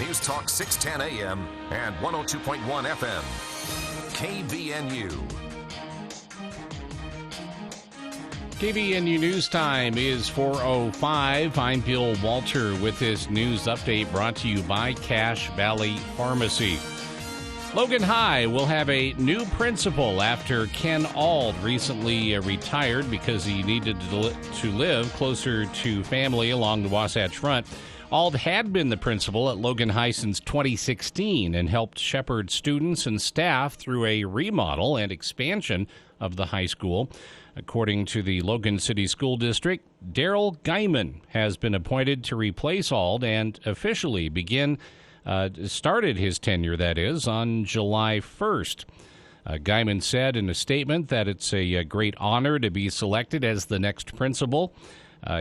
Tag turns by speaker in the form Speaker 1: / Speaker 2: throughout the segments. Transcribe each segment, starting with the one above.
Speaker 1: News Talk 610 AM and 102.1 FM. KVNU.
Speaker 2: KVNU News Time is 4:05. I'm Bill Walter with this news update brought to you by Cache Valley Pharmacy. Logan High will have a new principal after Ken Auld recently retired because he needed to live closer to family along the Wasatch Front. Auld had been the principal at Logan High since 2016 and helped shepherd students and staff through a remodel and expansion of the high school. According to the Logan City School District, Daryl Guyman has been appointed to replace Auld and officially started his tenure, that is, on July 1st. Guyman said in a statement that it's a great honor to be selected as the next principal.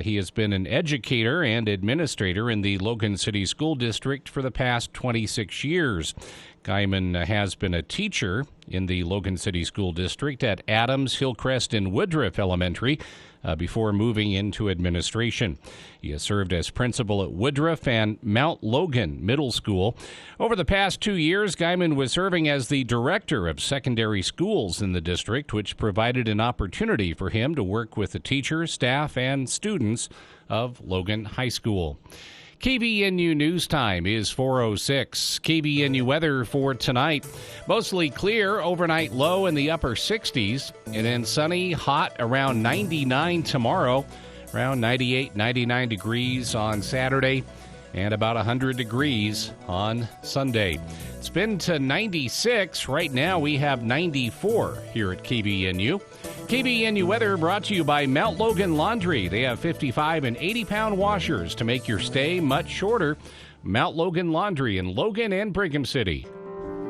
Speaker 2: He has been an educator and administrator in the Logan City School District for the past 26 years. Guyman has been a teacher in the Logan City School District at Adams, Hillcrest, and Woodruff Elementary before moving into administration. He has served as principal at Woodruff and Mount Logan Middle School. Over the past 2 years, Guyman was serving as the director of secondary schools in the district, which provided an opportunity for him to work with the teachers, staff, and students of Logan High School. KVNU News Time is 4:06. KVNU weather for tonight. Mostly clear, overnight low in the upper 60s, and then sunny, hot around 99 tomorrow, around 98, 99 degrees on Saturday, and about 100 degrees on Sunday. It's been to 96. Right now we have 94 here at KVNU. KVNU weather brought to you by Mount Logan Laundry. They have 55 and 80-pound washers to make your stay much shorter. Mount Logan Laundry in Logan and Brigham City.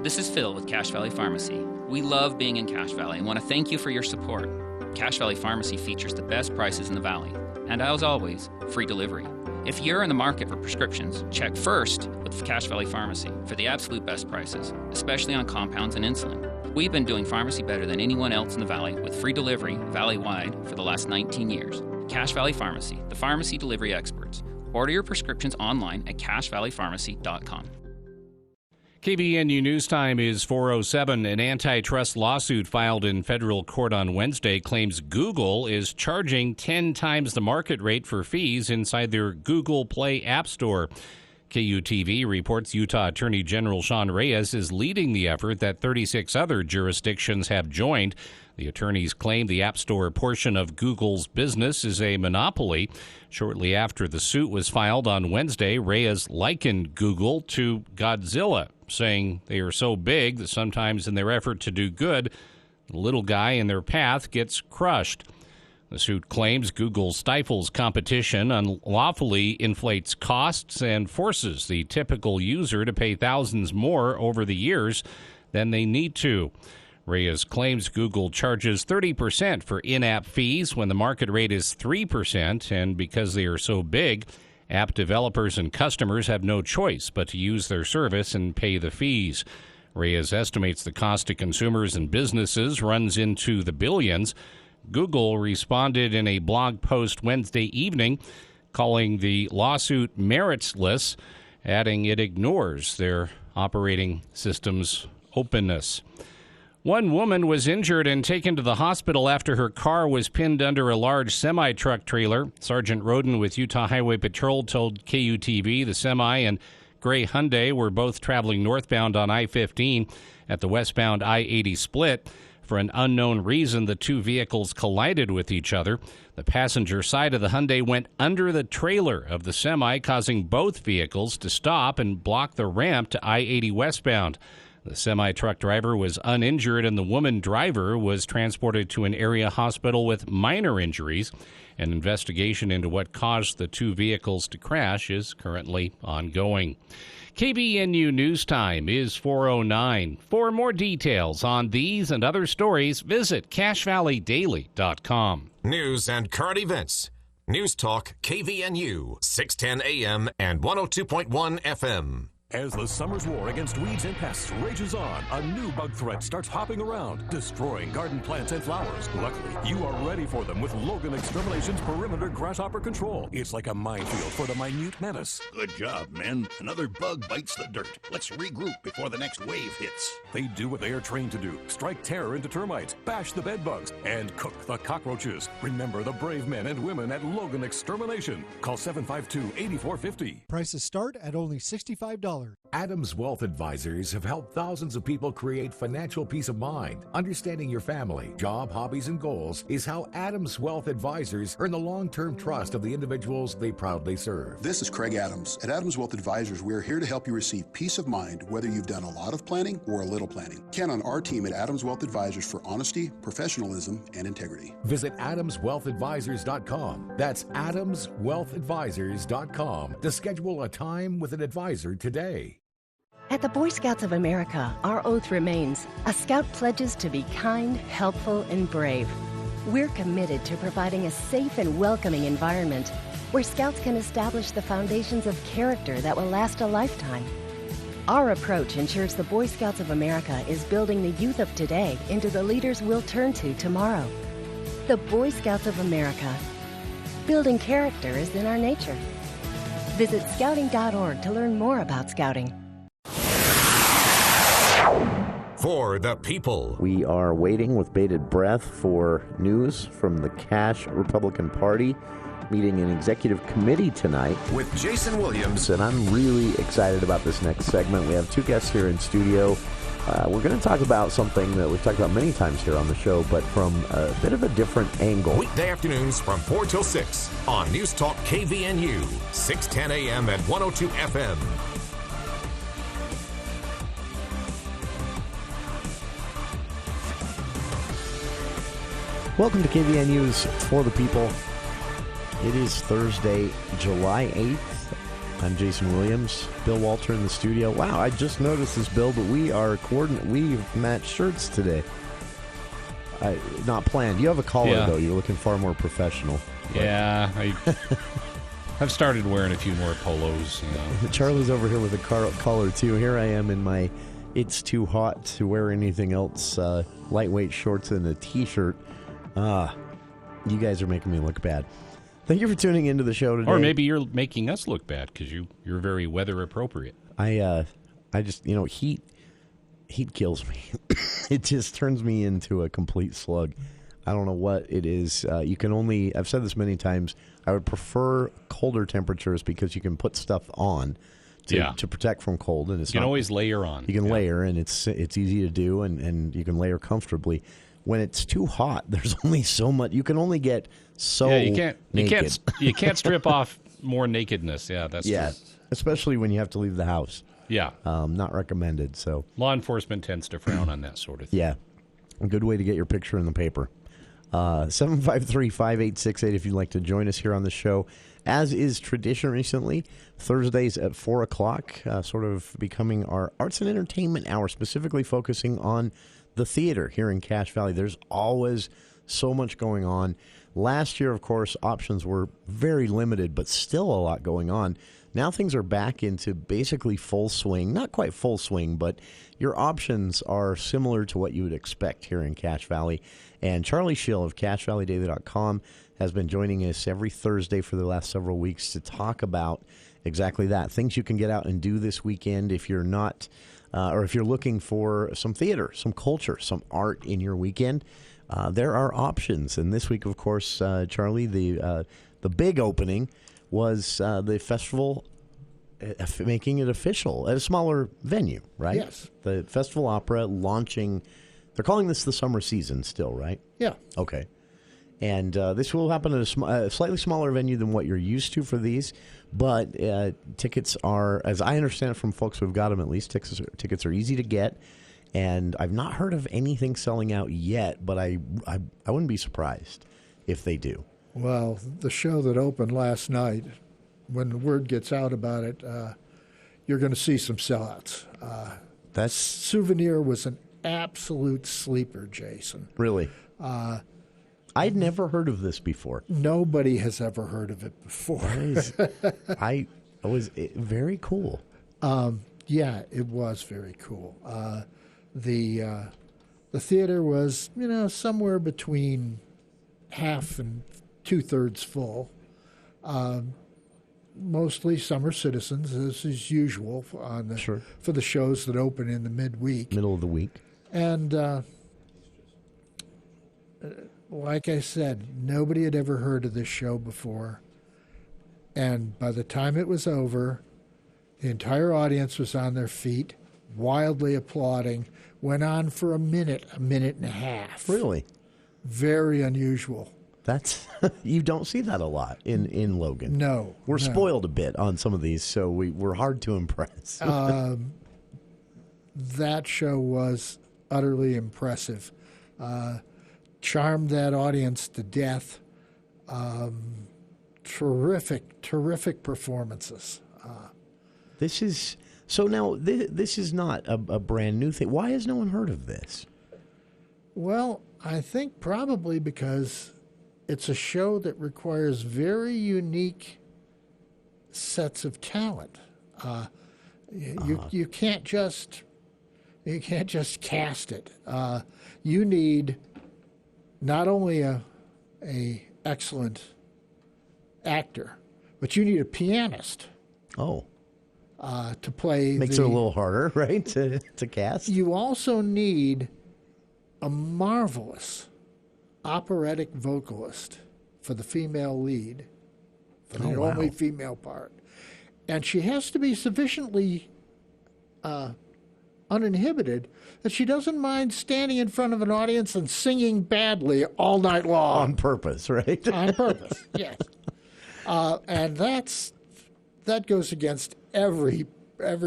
Speaker 3: This is Phil with Cache Valley Pharmacy. We love being in Cache Valley and want to thank you for your support. Cache Valley Pharmacy features the best prices in the valley. And as always, free delivery. If you're in the market for prescriptions, check first with Cache Valley Pharmacy for the absolute best prices, especially on compounds and insulin. We've been doing pharmacy better than anyone else in the valley with free delivery valley-wide for the last 19 years. Cache Valley Pharmacy, the pharmacy delivery experts. Order your prescriptions online at cachevalleypharmacy.com.
Speaker 2: KVNU News Time is 4:07. An antitrust lawsuit filed in federal court on Wednesday claims Google is charging 10 times the market rate for fees inside their Google Play App Store. KUTV reports Utah Attorney General Sean Reyes is leading the effort that 36 other jurisdictions have joined. The attorneys claim the App Store portion of Google's business is a monopoly. Shortly after the suit was filed on Wednesday, Reyes likened Google to Godzilla, saying they are so big that sometimes in their effort to do good, the little guy in their path gets crushed. The suit claims Google stifles competition, unlawfully inflates costs, and forces the typical user to pay thousands more over the years than they need to. Reyes claims Google charges 30% for in-app fees when the market rate is 3%, and because they are so big, app developers and customers have no choice but to use their service and pay the fees. Reyes estimates the cost to consumers and businesses runs into the billions. Google responded in a blog post Wednesday evening, calling the lawsuit meritless, adding it ignores their operating system's openness. One woman was injured and taken to the hospital after her car was pinned under a large semi-truck trailer. Sergeant Roden with Utah Highway Patrol told KUTV the semi and gray Hyundai were both traveling northbound on I-15 at the westbound I-80 split. For an unknown reason, the two vehicles collided with each other. The passenger side of the Hyundai went under the trailer of the semi, causing both vehicles to stop and block the ramp to I-80 westbound. The semi-truck driver was uninjured, and the woman driver was transported to an area hospital with minor injuries. An investigation into what caused the two vehicles to crash is currently ongoing. KVNU News Time is 4:09. For more details on these and other stories, visit CacheValleyDaily.com.
Speaker 1: News and current events. News Talk KVNU 610 AM and 102.1 FM.
Speaker 4: As the summer's war against weeds and pests rages on, a new bug threat starts hopping around, destroying garden plants and flowers. Luckily, you are ready for them with Logan Extermination's Perimeter Grasshopper Control. It's like a minefield for the minute menace.
Speaker 5: Good job, men. Another bug bites the dirt. Let's regroup before the next wave hits.
Speaker 4: They do what they are trained to do. Strike terror into termites, bash the bed bugs, and cook the cockroaches. Remember the brave men and women at Logan Extermination. Call 752-8450.
Speaker 6: Prices start at only $65.
Speaker 7: Adams Wealth Advisors have helped thousands of people create financial peace of mind. Understanding your family, job, hobbies, and goals is how Adams Wealth Advisors earn the long-term trust of the individuals they proudly serve.
Speaker 8: This is Craig Adams. At Adams Wealth Advisors, we are here to help you receive peace of mind, whether you've done a lot of planning or a little planning. Count on our team at Adams Wealth Advisors for honesty, professionalism, and integrity.
Speaker 7: Visit AdamsWealthAdvisors.com. That's AdamsWealthAdvisors.com to schedule a time with an advisor today.
Speaker 9: At the Boy Scouts of America, our oath remains. A Scout pledges to be kind, helpful, and brave. We're committed to providing a safe and welcoming environment where Scouts can establish the foundations of character that will last a lifetime. Our approach ensures the Boy Scouts of America is building the youth of today into the leaders we'll turn to tomorrow. The Boy Scouts of America. Building character is in our nature. Visit scouting.org to learn more about Scouting.
Speaker 1: For the people.
Speaker 10: We are waiting with bated breath for news from the Cash Republican Party meeting an executive committee tonight.
Speaker 1: With Jason Williams.
Speaker 10: And I'm really excited about this next segment. We have two guests here in studio. We're going to talk about something that we've talked about many times here on the show, but from a bit of a different angle.
Speaker 1: Weekday afternoons from 4 till 6 on News Talk KVNU, 610 a.m. and 102 FM.
Speaker 10: Welcome to KVNU's For the People. It is Thursday, July 8th. I'm Jason Williams. Bill Walter in the studio. Wow, I just noticed this, Bill, but we are we've matched shirts today. Not planned. You have a collar, though. You're looking far more professional.
Speaker 2: Yeah, I've started wearing a few more polos. You know.
Speaker 10: Charlie's over here with a collar, too. Here I am in my it's too hot to wear anything else, lightweight shorts and a T-shirt. You guys are making me look bad. Thank you for tuning into the show today.
Speaker 2: Or maybe you're making us look bad because you're very weather appropriate.
Speaker 10: I just, heat kills me. It just turns me into a complete slug. I don't know what it is. I've said this many times, I would prefer colder temperatures because you can put stuff on to protect from cold. And you
Speaker 2: can always layer on.
Speaker 10: You can layer, and it's easy to do, and you can layer comfortably. When it's too hot, there's only so much. You can only get so naked.
Speaker 2: You can't strip off more nakedness. Yeah, that's true.
Speaker 10: Especially when you have to leave the house.
Speaker 2: Yeah.
Speaker 10: Not recommended. So
Speaker 2: law enforcement tends to frown on that sort of thing.
Speaker 10: Yeah. A good way to get your picture in the paper. 753-5868 if you'd like to join us here on the show. As is tradition recently, Thursdays at 4 o'clock, sort of becoming our arts and entertainment hour, specifically focusing on the theater here in Cache Valley. There's always so much going on. Last year, of course, options were very limited, but still a lot going on. Now things are back into basically full swing. Not quite full swing, but your options are similar to what you would expect here in Cache Valley. And Charlie Schill of CacheValleyDaily.com has been joining us every Thursday for the last several weeks to talk about exactly that. Things you can get out and do this weekend if you're not... or if you're looking for some theater, some culture, some art in your weekend, there are options. And this week, of course, Charlie, the big opening was the festival making it official at a smaller venue, right?
Speaker 11: Yes.
Speaker 10: The Festival Opera launching. They're calling this the summer season still, right?
Speaker 11: Yeah.
Speaker 10: Okay. And this will happen at a slightly smaller venue than what you're used to for these. But tickets are, as I understand it from folks who've got them at least, tickets are easy to get. And I've not heard of anything selling out yet, but I wouldn't be surprised if they do.
Speaker 11: Well, the show that opened last night, when the word gets out about it, you're going to see some sellouts.
Speaker 10: That's
Speaker 11: Souvenir was an absolute sleeper, Jason.
Speaker 10: Really? I'd never heard of this before.
Speaker 11: Nobody has ever heard of it before.
Speaker 10: I was very cool.
Speaker 11: Yeah, it was very cool. The theater was, somewhere between half and 2/3 full. Mostly summer citizens, as is usual for the shows that open in the midweek.
Speaker 10: Middle of the week.
Speaker 11: And like I said, nobody had ever heard of this show before. And by the time it was over, the entire audience was on their feet, wildly applauding. Went on for a minute and a half.
Speaker 10: Really?
Speaker 11: Very unusual.
Speaker 10: That's you don't see that a lot in Logan.
Speaker 11: No.
Speaker 10: We're spoiled a bit on some of these, so we're hard to impress.
Speaker 11: That show was utterly impressive. Charmed that audience to death. Terrific performances.
Speaker 10: This is not a brand new thing. Why has no one heard of this?
Speaker 11: Well, I think probably because it's a show that requires very unique sets of talent. You can't just cast it. You need not only a excellent actor, but you need a pianist.
Speaker 10: Oh.
Speaker 11: To play.
Speaker 10: Makes it a little harder, right, to cast?
Speaker 11: You also need a marvelous operatic vocalist for the female lead, for the only female part. And she has to be sufficiently uninhibited that she doesn't mind standing in front of an audience and singing badly all night long.
Speaker 10: On purpose, right?
Speaker 11: On purpose, yes. And that goes against every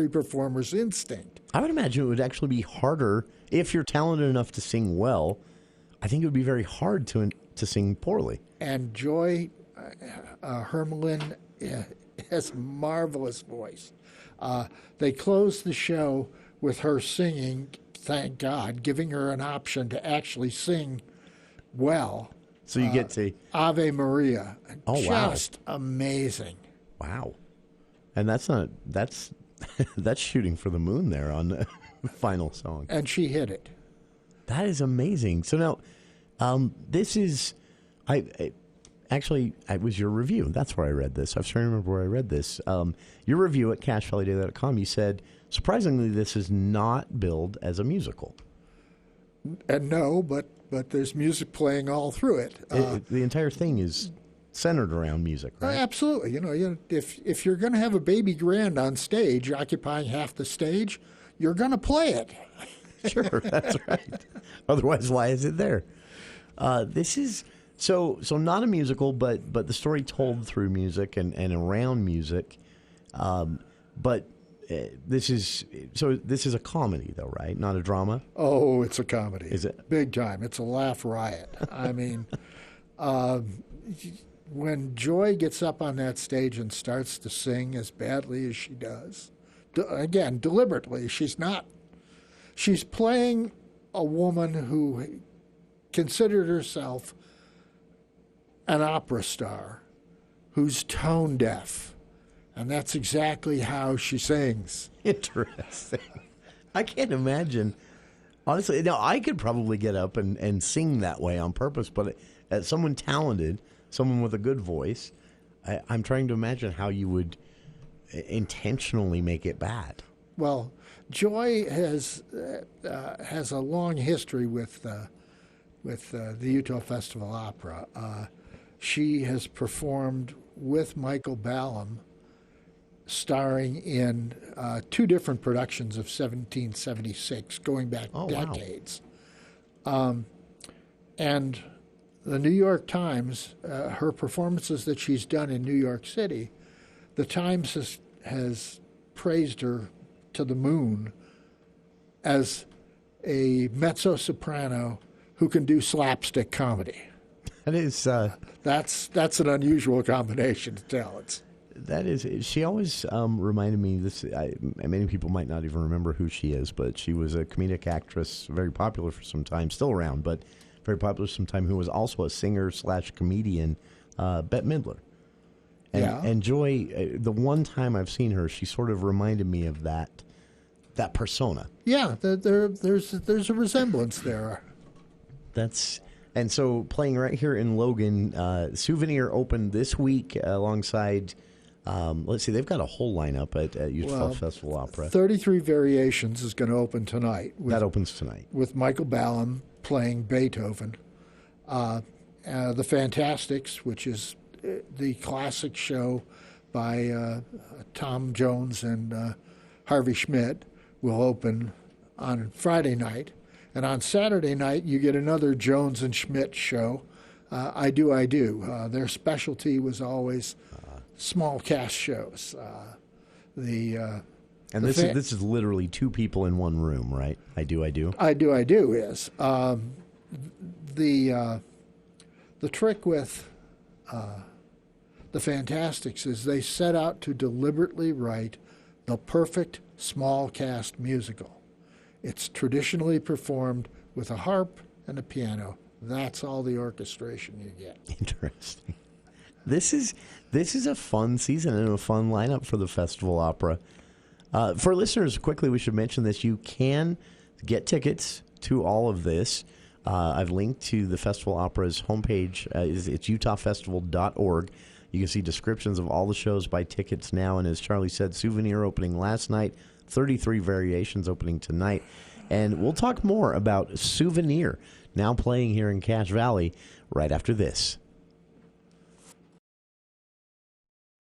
Speaker 11: performer's instinct.
Speaker 10: I would imagine it would actually be harder if you're talented enough to sing well. I think it would be very hard to sing poorly.
Speaker 11: And Joy Hermelin has a marvelous voice. They closed the show with her singing, thank God, giving her an option to actually sing well.
Speaker 10: So you get to
Speaker 11: Ave Maria.
Speaker 10: Oh,
Speaker 11: just amazing.
Speaker 10: Wow. And that's shooting for the moon there on the final song.
Speaker 11: And she hit it.
Speaker 10: That is amazing. So now, this is, it was your review. That's where I read this. I was trying to remember where I read this. Your review at CashValleyDaily.com, you said, surprisingly, this is not billed as a musical.
Speaker 11: And no, but there's music playing all through it.
Speaker 10: The entire thing is centered around music, right?
Speaker 11: Absolutely. If you're going to have a baby grand on stage occupying half the stage, you're going to play it.
Speaker 10: Sure, that's right. Otherwise, why is it there? This is so not a musical, but the story told through music and around music. But this is a comedy, though, right? Not a drama.
Speaker 11: Oh, it's a comedy.
Speaker 10: Is it
Speaker 11: big time? It's a laugh riot. I mean, when Joy gets up on that stage and starts to sing as badly as she does, again, deliberately, she's playing a woman who considered herself an opera star who's tone deaf, and that's exactly how she sings.
Speaker 10: Interesting. I can't imagine. Honestly, now I could probably get up and sing that way on purpose, but as someone talented, someone with a good voice, I'm trying to imagine how you would intentionally make it bad.
Speaker 11: Well, Joy has a long history with the Utah Festival Opera. She has performed with Michael Ballum, starring in two different productions of 1776, going back decades. Wow. And the New York Times, her performances that she's done in New York City, the Times has praised her to the moon as a mezzo-soprano who can do slapstick comedy.
Speaker 10: That is
Speaker 11: that's an unusual combination of talents.
Speaker 10: That is. She always reminded me. Many people might not even remember who she is, but she was a comedic actress, very popular for some time, still around, but very popular for some time, who was also a singer/comedian, Bette Midler. And Joy, the one time I've seen her, she sort of reminded me of that that persona.
Speaker 11: Yeah, there's a resemblance there.
Speaker 10: And so playing right here in Logan, Souvenir opened this week alongside, let's see, they've got a whole lineup at Utah Festival Opera.
Speaker 11: 33 Variations is going to open tonight.
Speaker 10: That opens tonight.
Speaker 11: With Michael Ballum playing Beethoven. The Fantastics, which is the classic show by Tom Jones and Harvey Schmidt, will open on Friday night. And on Saturday night, you get another Jones and Schmidt show, I Do. Their specialty was always small cast shows.
Speaker 10: This is literally two people in one room, right? I Do.
Speaker 11: I Do is. The trick with the Fantastics is they set out to deliberately write the perfect small cast musical. It's traditionally performed with a harp and a piano. That's all the orchestration you get.
Speaker 10: Interesting. This is a fun season and a fun lineup for the Festival Opera. For listeners, quickly, we should mention this. You can get tickets to all of this. I've linked to the Festival Opera's homepage. It's utahfestival.org. You can see descriptions of all the shows, buy tickets now. And as Charlie said, Souvenir opening last night, 33 Variations opening tonight. And we'll talk more about Souvenir now playing here in Cache Valley right after this.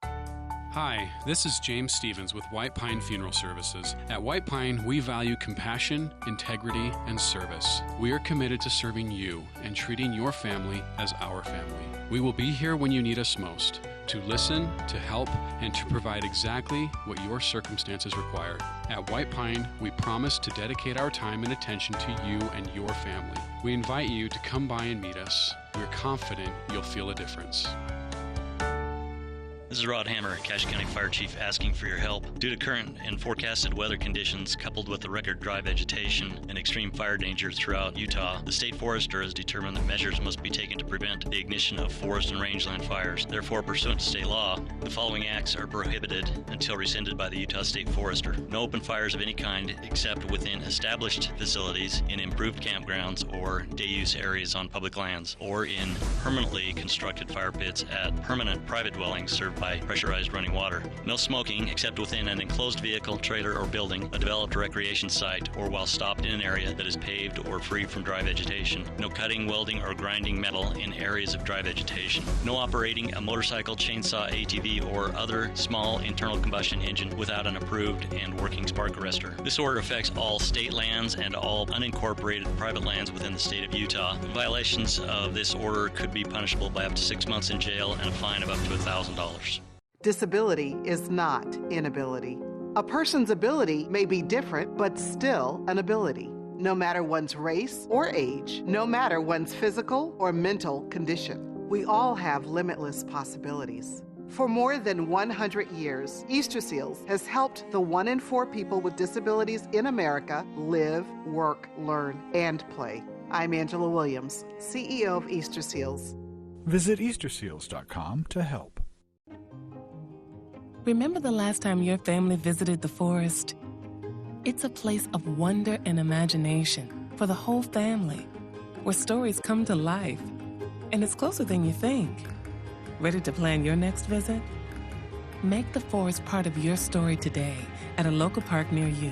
Speaker 12: Hi, this is James Stevens with White Pine Funeral Services. At White Pine, we value compassion, integrity, and service. We are committed to serving you and treating your family as our family. We will be here when you need us most, to listen, to help, and to provide exactly what your circumstances require. At White Pine, we promise to dedicate our time and attention to you and your family. We invite you to come by and meet us. We're confident you'll feel a difference.
Speaker 13: This is Rod Hammer, Cache County Fire Chief, asking for your help. Due to current and forecasted weather conditions, coupled with the record dry vegetation and extreme fire danger throughout Utah, the state forester has determined that measures must be taken to prevent the ignition of forest and rangeland fires. Therefore, pursuant to state law, the following acts are prohibited until rescinded by the Utah State Forester. No open fires of any kind except within established facilities, in improved campgrounds or day-use areas on public lands, or in permanently constructed fire pits at permanent private dwellings served by pressurized running water. No smoking except within an enclosed vehicle, trailer, or building, a developed recreation site, or while stopped in an area that is paved or free from dry vegetation. No cutting, welding, or grinding metal in areas of dry vegetation. No operating a motorcycle, chainsaw, ATV, or other small internal combustion engine without an approved and working spark arrestor. This order affects all state lands and all unincorporated private lands within the state of Utah. Violations of this order could be punishable by up to 6 months in jail and a fine of up to $1,000.
Speaker 14: Disability is not inability. A person's ability may be different, but still an ability. No matter one's race or age, no matter one's physical or mental condition. We all have limitless possibilities. For more than 100 years, Easter Seals has helped the 1 in 4 people with disabilities in America live, work, learn, and play. I'm Angela Williams, CEO of Easter Seals.
Speaker 15: Visit easterseals.com to help.
Speaker 16: Remember the last time your family visited the forest? It's a place of wonder and imagination for the whole family, where stories come to life. And it's closer than you think. Ready to plan your next visit? Make the forest part of your story today at a local park near you,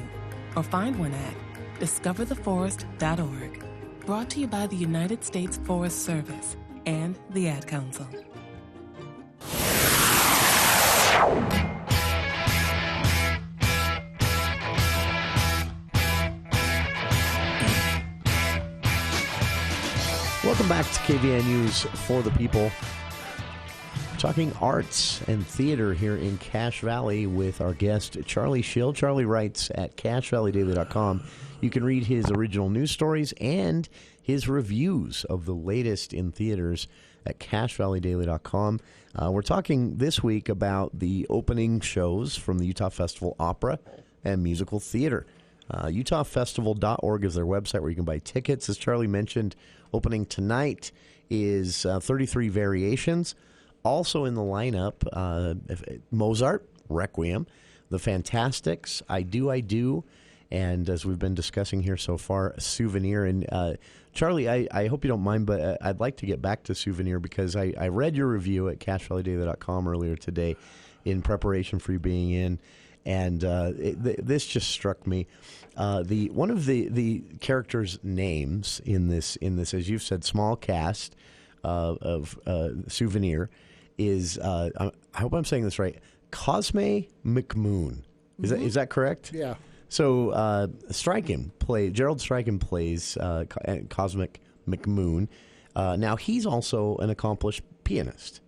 Speaker 16: or find one at discovertheforest.org. Brought to you by the United States Forest Service and the Ad Council.
Speaker 10: Welcome back to KVN News for the People. Talking arts and theater here in Cache Valley with our guest, Charlie Schill. Charlie writes at CacheValleyDaily.com. You can read his original news stories and his reviews of the latest in theaters at CacheValleyDaily.com. We're talking this week about the opening shows from the Utah Festival Opera and Musical Theater. UtahFestival.org is their website where you can buy tickets. As Charlie mentioned, opening tonight is 33 Variations. Also in the lineup, Mozart, Requiem, The Fantastics, I Do, And as we've been discussing here so far, Souvenir. And Charlie, I hope you don't mind, but I'd like to get back to Souvenir because I read your review at CashValleyDaily.com earlier today in preparation for you being in. And this just struck me. One of the characters' names in this, as you've said, small cast of Souvenir is, I hope I'm saying this right, Cosme McMoon. Is that correct?
Speaker 11: Yeah.
Speaker 10: So Gerald Stryken plays Cosmic McMoon. Now he's also an accomplished pianist.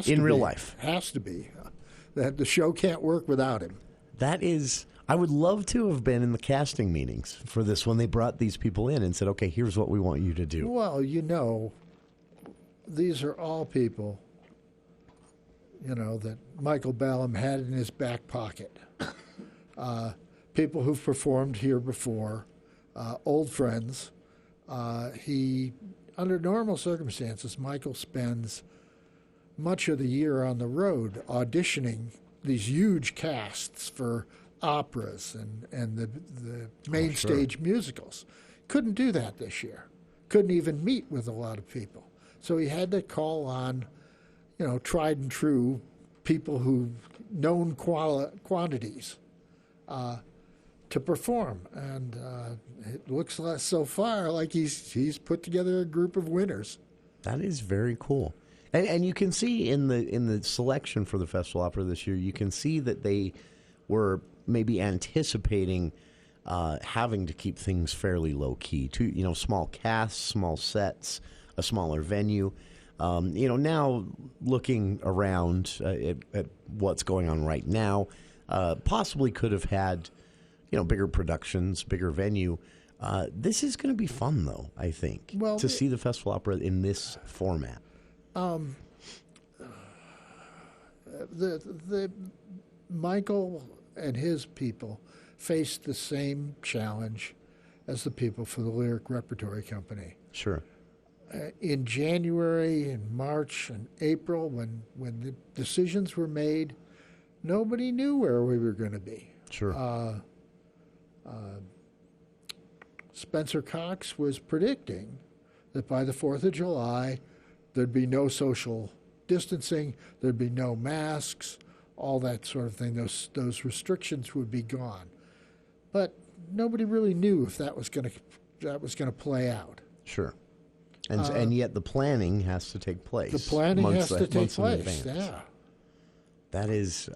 Speaker 10: In real life.
Speaker 11: Has to be. That the show can't work without him.
Speaker 10: That is, I would love to have been in the casting meetings for this when they brought these people in and said, okay, here's what we want you to do.
Speaker 11: Well, these are all people, that Michael Ballum had in his back pocket. People who've performed here before, old friends. Under normal circumstances, Michael spends much of the year on the road auditioning these huge casts for operas and the main stage musicals. Couldn't do that this year. Couldn't even meet with a lot of people. So he had to call on, tried and true people who've known quantities to perform. And it looks so far like he's put together a group of winners.
Speaker 10: That is very cool. And you can see in the selection for the Festival Opera this year, you can see that they were maybe anticipating having to keep things fairly low key. Small casts, small sets, a smaller venue. Now looking around at what's going on right now, possibly could have had bigger productions, bigger venue. This is going to be fun, though. I think to see the Festival Opera in this format.
Speaker 11: The Michael and his people faced the same challenge as the people for the Lyric Repertory Company.
Speaker 10: Sure.
Speaker 11: In January and March and April, when the decisions were made, nobody knew where we were going to be.
Speaker 10: Sure.
Speaker 11: Spencer Cox was predicting that by the 4th of July, there'd be no social distancing, there'd be no masks, all that sort of thing. Those restrictions would be gone. But nobody really knew if that was going to play out.
Speaker 10: Sure. And yet the planning has to take place.
Speaker 11: The planning has to take place. Yeah.
Speaker 10: That is,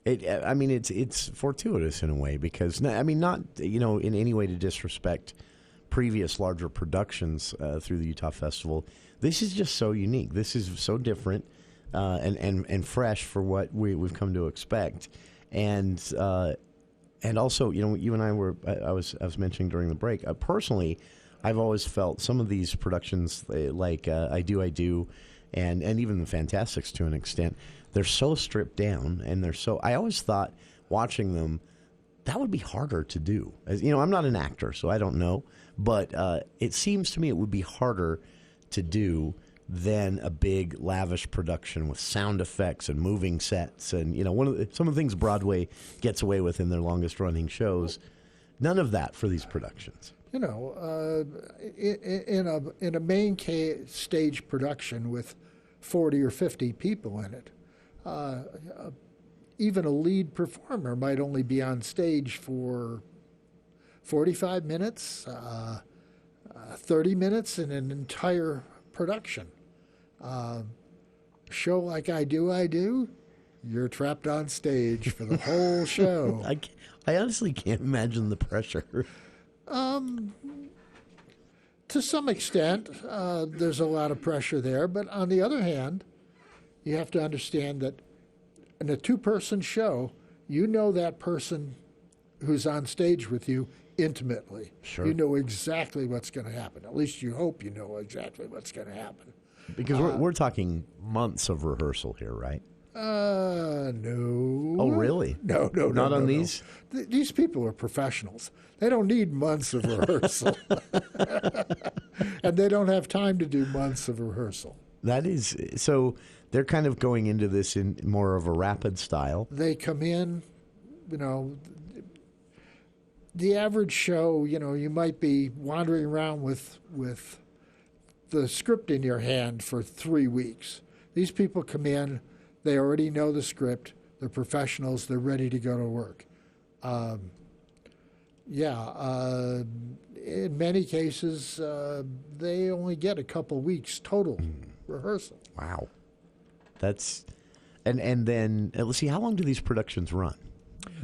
Speaker 10: it's fortuitous in a way because not in any way to disrespect previous larger productions through the Utah Festival. This is just so unique. This is so different and fresh for what we've come to expect. And also, you and I I was mentioning during the break. Personally, I've always felt some of these productions, like I Do, and even the Fantastics to an extent, they're so stripped down, and I always thought watching them, that would be harder to do. I'm not an actor, so I don't know, but it seems to me it would be harder to do than a big, lavish production with sound effects and moving sets, and some of the things Broadway gets away with in their longest-running shows. None of that for these productions.
Speaker 11: In a main stage production with 40 or 50 people in it, even a lead performer might only be on stage for 45 minutes, 30 minutes in an entire production. Show like I Do, you're trapped on stage for the whole show.
Speaker 10: I honestly can't imagine the pressure.
Speaker 11: To some extent, there's a lot of pressure there. But on the other hand, you have to understand that in a two-person show, that person who's on stage with you intimately.
Speaker 10: Sure.
Speaker 11: You know exactly what's going to happen. At least you hope you know exactly what's going to happen.
Speaker 10: Because we're talking months of rehearsal here, right?
Speaker 11: No.
Speaker 10: Oh, really?
Speaker 11: No.
Speaker 10: Not on these?
Speaker 11: These people are professionals. They don't need months of rehearsal. And they don't have time to do months of rehearsal.
Speaker 10: That is, so they're kind of going into this in more of a rapid style.
Speaker 11: They come in, the average show, you might be wandering around with the script in your hand for 3 weeks. These people come in, they already know the script, they're professionals, they're ready to go to work. In many cases, they only get a couple weeks total rehearsal.
Speaker 10: Wow. That's, and then, let's see, how long do these productions run?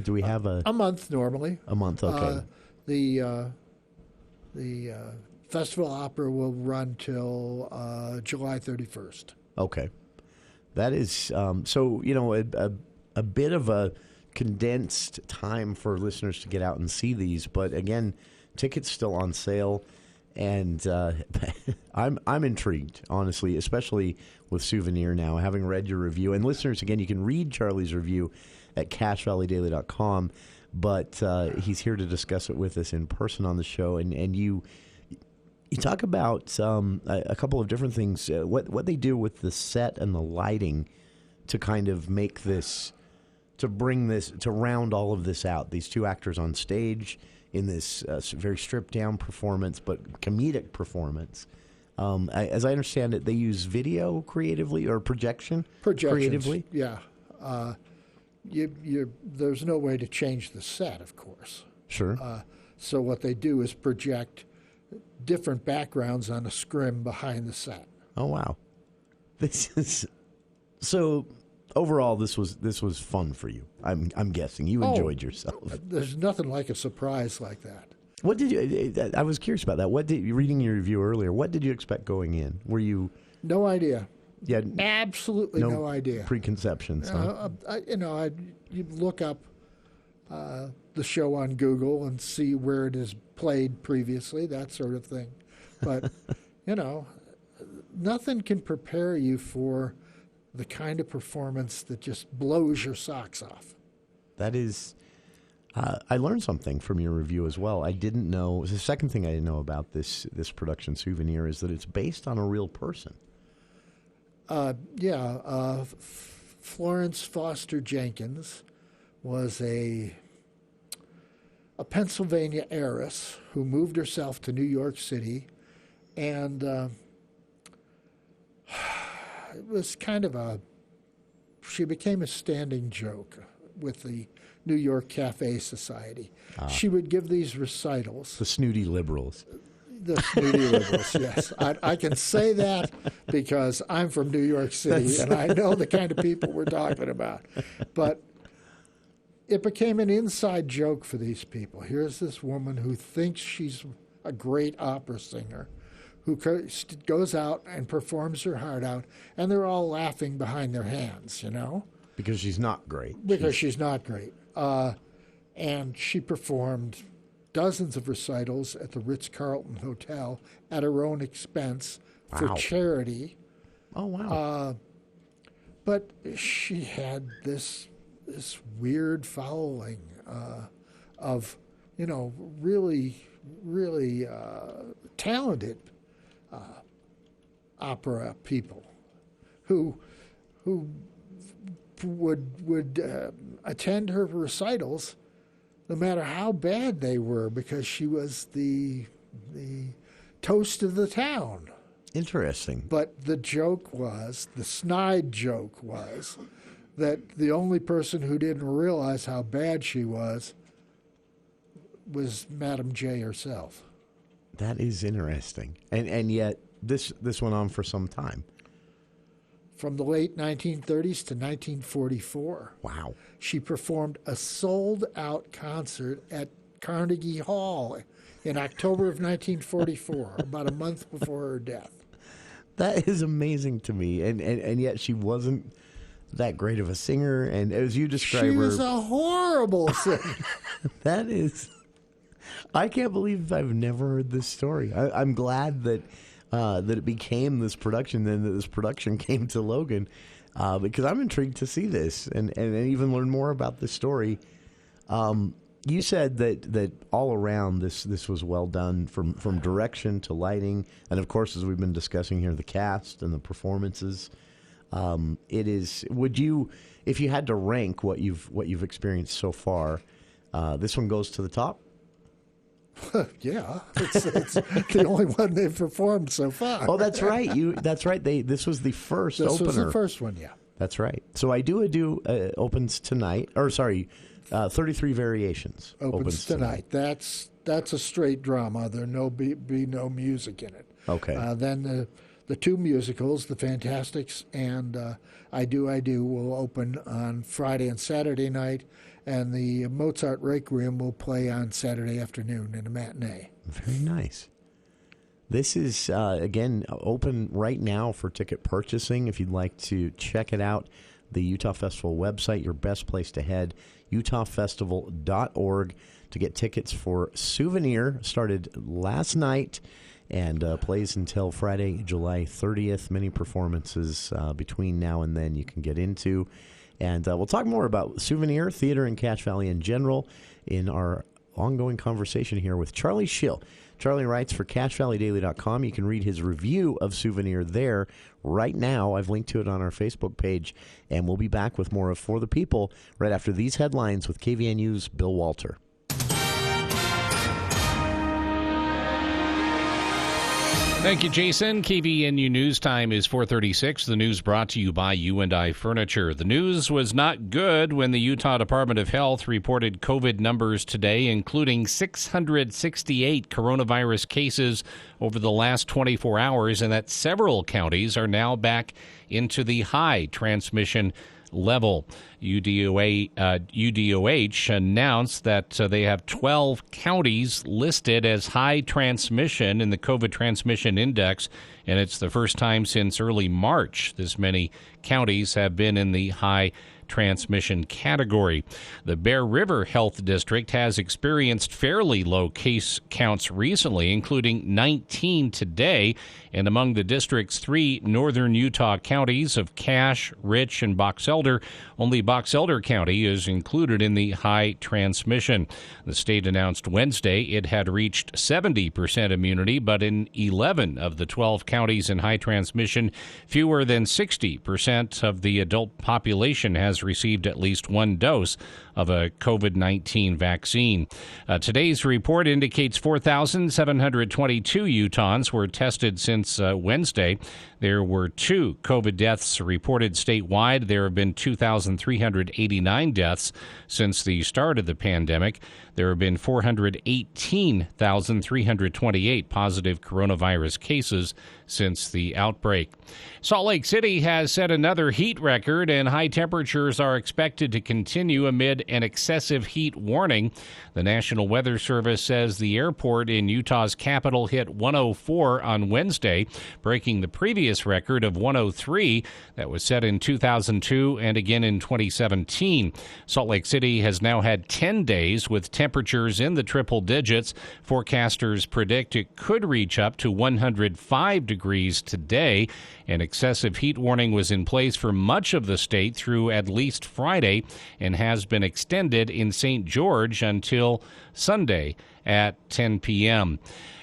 Speaker 10: Do we have a
Speaker 11: month normally?
Speaker 10: A month, okay.
Speaker 11: The Festival Opera will run till July 31st.
Speaker 10: Okay. That is, so, a bit of a condensed time for listeners to get out and see these. But again, tickets still on sale. And I'm intrigued, honestly, especially with Souvenir now, having read your review. And listeners, again, you can read Charlie's review at CashValleyDaily.com. But he's here to discuss it with us in person on the show. And you talk about a couple of different things, what they do with the set and the lighting to kind of make this, to bring this, to round all of this out. These two actors on stage in this very stripped-down performance, but comedic performance. As I understand it, they use video creatively or projections creatively?
Speaker 11: Yeah. There's no way to change the set, of course.
Speaker 10: Sure.
Speaker 11: So what they do is project different backgrounds on a scrim behind the set.
Speaker 10: Oh, wow. This is... So overall, this was fun for you. I'm guessing you enjoyed yourself.
Speaker 11: There's nothing like a surprise like that.
Speaker 10: What did you? I was curious about that. What did you, reading your review earlier? What did you expect going in? Were you?
Speaker 11: No idea.
Speaker 10: Yeah,
Speaker 11: absolutely no idea.
Speaker 10: Preconceptions. Huh?
Speaker 11: You look up the show on Google and see where it has played previously, that sort of thing. But nothing can prepare you for the kind of performance that just blows your socks off.
Speaker 10: That is, I learned something from your review as well. I didn't know. The second thing I didn't know about this production, Souvenir, is that it's based on a real person.
Speaker 11: Florence Foster Jenkins was a Pennsylvania heiress who moved herself to New York City, and it was kind of she became a standing joke with the New York Cafe Society. She would give these recitals.
Speaker 10: The snooty liberals.
Speaker 11: The snooty liberals, yes. I can say that because I'm from New York City and I know the kind of people we're talking about. But it became an inside joke for these people. Here's this woman who thinks she's a great opera singer, who goes out and performs her heart out, and they're all laughing behind their hands,
Speaker 10: Because she's not great.
Speaker 11: Because she's not great. And she performed dozens of recitals at the Ritz-Carlton Hotel at her own expense for charity.
Speaker 10: Oh, wow.
Speaker 11: But she had this weird following of, really, really talented opera people who would attend her recitals no matter how bad they were, because she was the toast of the town.
Speaker 10: Interesting.
Speaker 11: But the snide joke was that the only person who didn't realize how bad she was Madam J herself.
Speaker 10: That is interesting. And yet this went on for some time.
Speaker 11: From the late 1930s to 1944.
Speaker 10: Wow.
Speaker 11: She performed a sold-out concert at Carnegie Hall in October of 1944, about a month before her death.
Speaker 10: That is amazing to me. And yet she wasn't that great of a singer. And as you describe her...
Speaker 11: She was a horrible singer.
Speaker 10: That is... I can't believe I've never heard this story. I'm glad that it became this production, and that this production came to Logan, because I'm intrigued to see this and even learn more about this story. You said that all around this was well done, from direction to lighting, and of course, as we've been discussing here, the cast and the performances. It is. Would you, if you had to rank what you've experienced so far, this one goes to the top?
Speaker 11: Yeah, it's the only one they've performed so far.
Speaker 10: Oh, that's right. That's right. This was the first opener.
Speaker 11: This was the first one, yeah.
Speaker 10: That's right. So I Do opens tonight. 33 Variations
Speaker 11: opens tonight. That's a straight drama. There'll be no music in it.
Speaker 10: Okay.
Speaker 11: Then the two musicals, The Fantastics and I Do will open on Friday and Saturday night, and the Mozart Requiem will play on Saturday afternoon in a matinee.
Speaker 10: Very nice. This is, again, open right now for ticket purchasing. If you'd like to check it out, the Utah Festival website, your best place to head, utahfestival.org, to get tickets for Souvenir. Started last night and plays until Friday, July 30th. Many performances between now and then you can get into. And we'll talk more about Souvenir, theater in Cache Valley in general in our ongoing conversation here with Charlie Schill. Charlie writes for CacheValleyDaily.com. You can read his review of Souvenir there right now. I've linked to it on our Facebook page, and we'll be back with more of For the People right after these headlines with KVNU's Bill Walter.
Speaker 2: Thank you, Jason. KVNU News Time is 4:36. The news brought to you by U&I Furniture. The news was not good when the Utah Department of Health reported COVID numbers today, including 668 coronavirus cases over the last 24 hours, and that several counties are now back into the high transmission level. UDOH announced that they have 12 counties listed as high transmission in the COVID transmission index, and it's the first time since early March this many counties have been in the high transmission category. The Bear River Health District has experienced fairly low case counts recently, including 19 today, and among the district's 3 northern Utah counties of Cache, Rich, and Box Elder, only Box Elder County is included in the high transmission. The state announced Wednesday it had reached 70% immunity, but in 11 of the 12 counties in high transmission, fewer than 60% of the adult population has received at least one dose of a COVID-19 vaccine. Today's report indicates 4,722 Utahns were tested since Wednesday. There were 2 COVID deaths reported statewide. There have been 2,389 deaths since the start of the pandemic. There have been 418,328 positive coronavirus cases since the outbreak. Salt Lake City has set another heat record, and high temperatures are expected to continue amid an excessive heat warning. The National Weather Service says the airport in Utah's capital hit 104 on Wednesday, breaking the previous record of 103 that was set in 2002 and again in 2017. Salt Lake City has now had 10 days with temperatures in the triple digits. Forecasters predict it could reach up to 105 degrees today. An excessive heat warning was in place for much of the state through at least Friday and has been extended in St. George until Sunday at 10 p.m.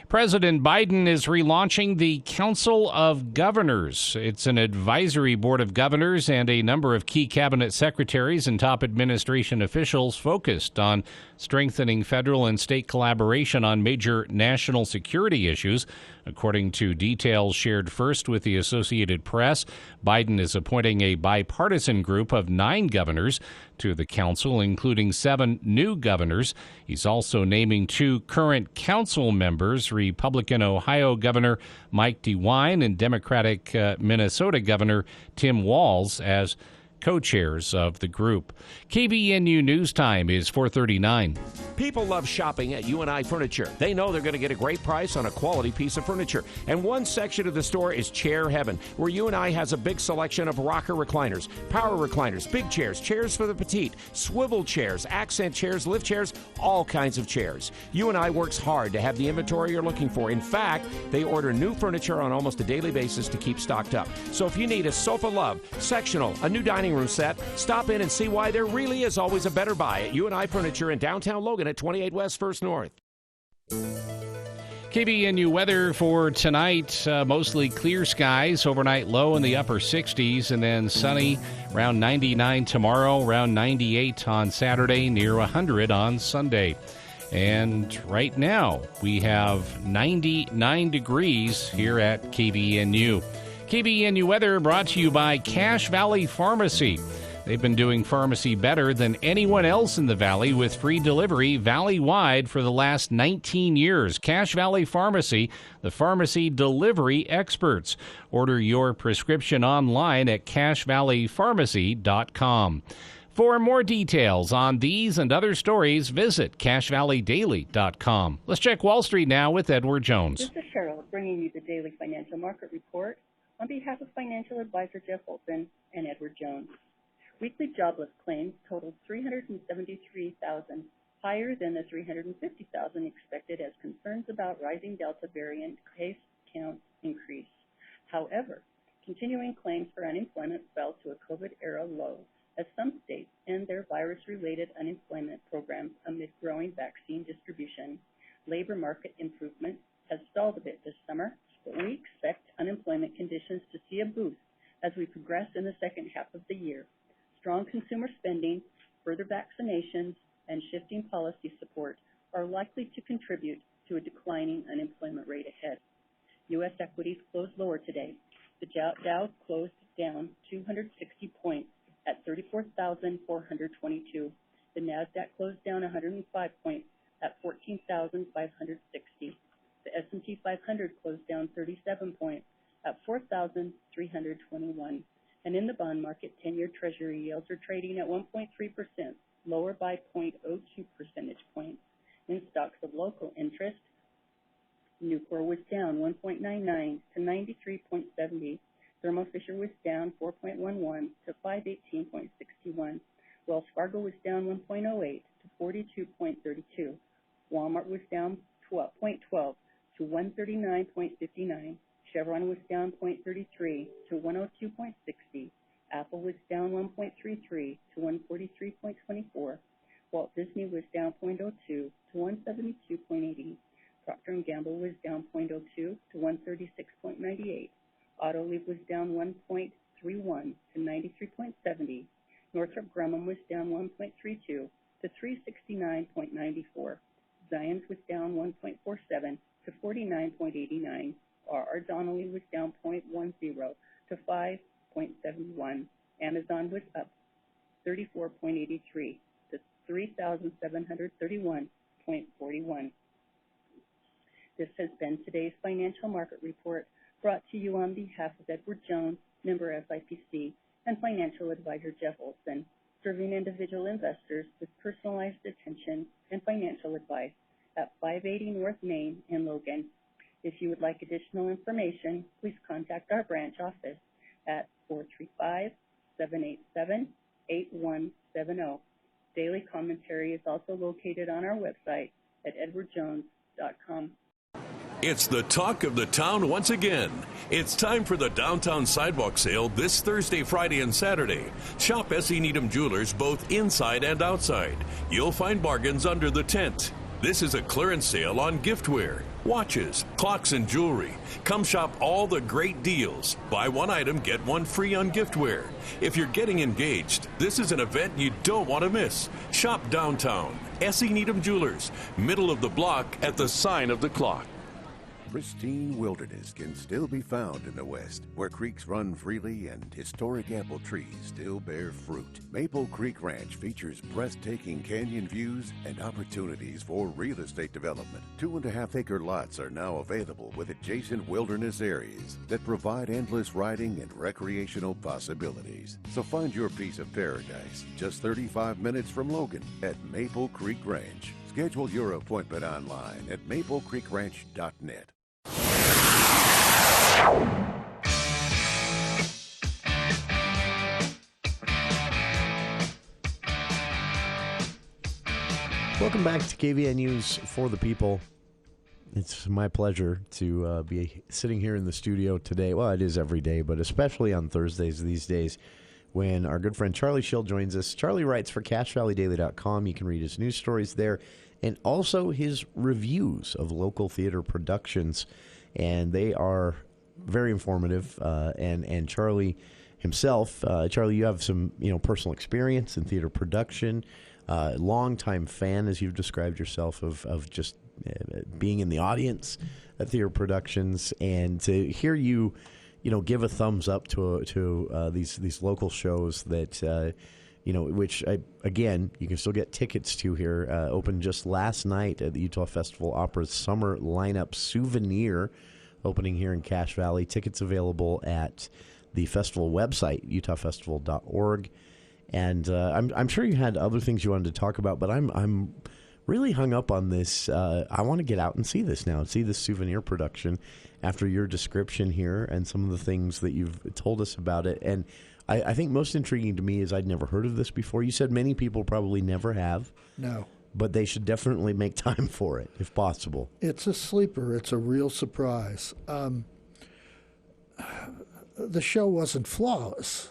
Speaker 2: President Biden is relaunching the Council of Governors. It's an advisory board of governors and a number of key cabinet secretaries and top administration officials focused on strengthening federal and state collaboration on major national security issues. According to details shared first with the Associated Press, Biden is appointing a bipartisan group of 9 governors to the council, including 7 new governors. He's also naming 2 current council members, Republican Ohio Governor Mike DeWine and Democratic Minnesota Governor Tim Walz, as co-chairs of the group. KVNU News Time is 4:39.
Speaker 17: People love shopping at U&I Furniture. They know they're going to get a great price on a quality piece of furniture. And one section of the store is Chair Heaven, where U&I has a big selection of rocker recliners, power recliners, big chairs, chairs for the petite, swivel chairs, accent chairs, lift chairs, all kinds of chairs. U&I works hard to have the inventory you're looking for. In fact, they order new furniture on almost a daily basis to keep stocked up. So if you need a sofa love, sectional, a new dining room set, stop in and see why there really is always a better buy at U&I Furniture in downtown Logan at 28 West 1st North.
Speaker 2: KVNU weather for tonight, mostly clear skies, overnight low in the upper 60s, and then sunny, around 99 tomorrow, around 98 on Saturday, near 100 on Sunday. And right now, we have 99 degrees here at KVNU. KVNU weather brought to you by Cache Valley Pharmacy. They've been doing pharmacy better than anyone else in the Valley with free delivery valley-wide for the last 19 years. Cache Valley Pharmacy, the pharmacy delivery experts. Order your prescription online at cachevalleypharmacy.com. For more details on these and other stories, visit cachevalleydaily.com. Let's check Wall Street now with Edward Jones.
Speaker 18: This is Cheryl bringing you the Daily Financial Market Report on behalf of financial advisor Jeff Olson and Edward Jones. Weekly jobless claims totaled 373,000, higher than the 350,000 expected as concerns about rising Delta variant case counts increased. However, continuing claims for unemployment fell to a COVID-era low as some states end their virus-related unemployment programs amid growing vaccine distribution. Labor market improvement has stalled a bit this summer, but we expect unemployment conditions to see a boost as we progress in the second half of the year. Strong consumer spending, further vaccinations, and shifting policy support are likely to contribute to a declining unemployment rate ahead. U.S. equities closed lower today. The Dow closed down 260 points at 34,422. The NASDAQ closed down 105 points at 14,560. The S&P 500 closed down 37 points at 4,321. And in the bond market, 10-year Treasury yields are trading at 1.3%, lower by 0.02 percentage points. In stocks of local interest, Nucor was down 1.99 to 93.70. Thermo Fisher was down 4.11 to 518.61. Wells Fargo was down 1.08 to 42.32. Walmart was down 0.12 to 139.59. Chevron was down 0.33 to 102.60. Apple was down 1.33 to 143.24. Walt Disney was down 0.02 to 172.80. Procter & Gamble was down 0.02 to 136.98. Autoliv was down 1.31 to 93.70. Northrop Grumman was down 1.32 to 369.94. Zions was down 1.47 to 49.89. R.R. Donnelley was down 0.10 to 5.71. Amazon was up 34.83 to 3,731.41. This has been today's financial market report, brought to you on behalf of Edward Jones, member SIPC, and financial advisor Jeff Olson, serving individual investors with personalized attention and financial advice at 580 North Main in Logan. If you would like additional information, please contact our branch office at 435-787-8170. Daily commentary is also located on our website at edwardjones.com.
Speaker 4: It's the talk of the town once again. It's time for the Downtown Sidewalk Sale this Thursday, Friday, and Saturday. Shop S.E. Needham Jewelers both inside and outside. You'll find bargains under the tent. This is a clearance sale on giftware, watches, clocks, and jewelry. Come shop all the great deals. Buy one item, get one free on giftware. If you're getting engaged, this is an event you don't want to miss. Shop downtown. S.E. Needham Jewelers, middle of the block at the sign of the clock.
Speaker 19: Pristine wilderness can still be found in the West, where creeks run freely and historic apple trees still bear fruit. Maple Creek Ranch features breathtaking canyon views and opportunities for real estate development. 2.5-acre lots are now available with adjacent wilderness areas that provide endless riding and recreational possibilities. So find your piece of paradise just 35 minutes from Logan at Maple Creek Ranch. Schedule your appointment online at maplecreekranch.net.
Speaker 10: Welcome back to KVNU's For the People. It's my pleasure to be sitting here in the studio today. Well, it is every day, but especially on Thursdays these days when our good friend Charlie Schill joins us. Charlie writes for CashValleyDaily.com. You can read his news stories there and also his reviews of local theater productions, and they are very informative. And Charlie himself, Charlie, you have some personal experience in theater production. longtime fan, as you've described yourself, of just being in the audience at theater productions, and to hear you, give a thumbs up to these local shows that. Which, again, you can still get tickets to here. Opened just last night at the Utah Festival Opera's summer lineup, Souvenir, opening here in Cache Valley. Tickets available at the festival website, utahfestival.org. And I'm sure you had other things you wanted to talk about, but I'm really hung up on this. I want to get out and see this now, see this Souvenir production after your description here and some of the things that you've told us about it. And I think most intriguing to me is I'd never heard of this before. You said many people probably never have.
Speaker 11: No.
Speaker 10: But they should definitely make time for it, if possible.
Speaker 11: It's a sleeper. It's a real surprise. The show wasn't flawless.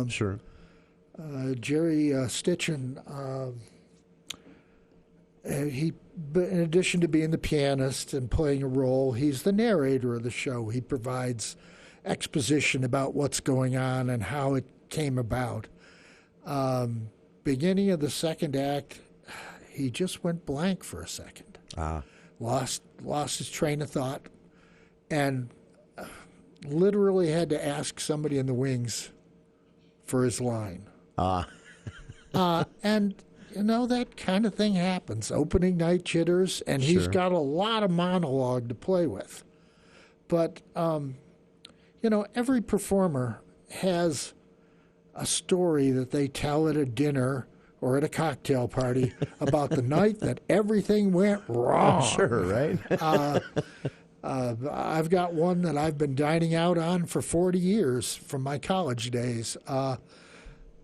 Speaker 10: Sure.
Speaker 11: Jerry Stitchen, in addition to being the pianist and playing a role, he's the narrator of the show. He provides exposition about what's going on and how it came about. Beginning of the second act, he just went blank for a second. Lost his train of thought, and literally had to ask somebody in the wings for his line. And that kind of thing happens. Opening night jitters, and he's got a lot of monologue to play with. But every performer has a story that they tell at a dinner or at a cocktail party about the night that everything went wrong.
Speaker 10: Sure, right?
Speaker 11: I've got one that I've been dining out on for 40 years from my college days.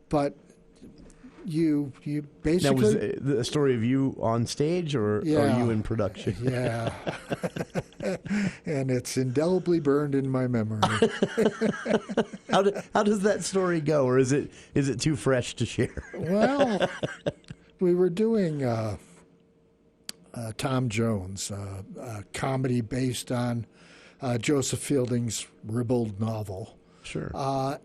Speaker 11: But you basically...
Speaker 10: Now, was the story of you on stage, or are you in production?
Speaker 11: Yeah. And it's indelibly burned in my memory.
Speaker 10: How does that story go, or is it too fresh to share?
Speaker 11: Well, we were doing Tom Jones, a comedy based on Joseph Fielding's ribald novel.
Speaker 10: Sure.